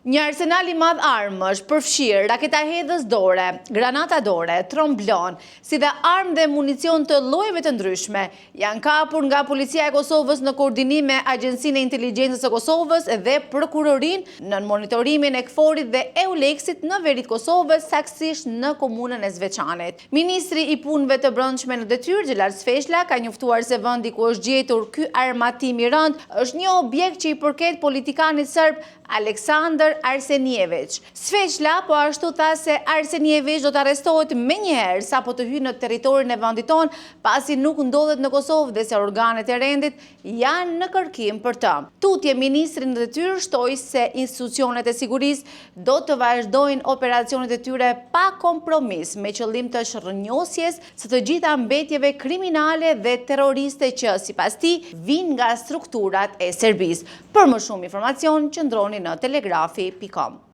Një arsenal i madh armësh përfshirë raketa hedhës dore, granata dore, tromblon, si dhe armë dhe municion të llojeve të ndryshme, janë kapur nga Policia e Kosovës në koordinim me Agjencinë e Inteligjencës së Kosovës dhe Prokurorinë në monitorimin e KFOR-it dhe EULEX-it në veri të Kosovës, saktësisht në komunën e Zveçanit. Ministri i Punëve të Brendshme në detyrë, Xhelal Sfeshla, ka njoftuar se vendi ku është gjetur ky armatim i rënd është një objekt që i përket politikanit serb Aleksandar Arsenjević. Sfeshla po ashtu tha se Arsenjević do të arrestohet menjëherë sapo të hyjë në territorin e vendit tonë, pasi nuk ndodhet në Kosovë dhe se organet e rendit janë në kërkim për të. Tutje ministri në detyrë shtoi se institucionet e sigurisë do të vazhdojnë operacionet e tyre pa kompromis me qëllim të shërrënjosjes së të gjitha mbetjeve kriminale dhe terroriste që sipas tij vijnë nga strukturat e Serbisë. Për më shumë informacion qëndroni në telegrafi.com.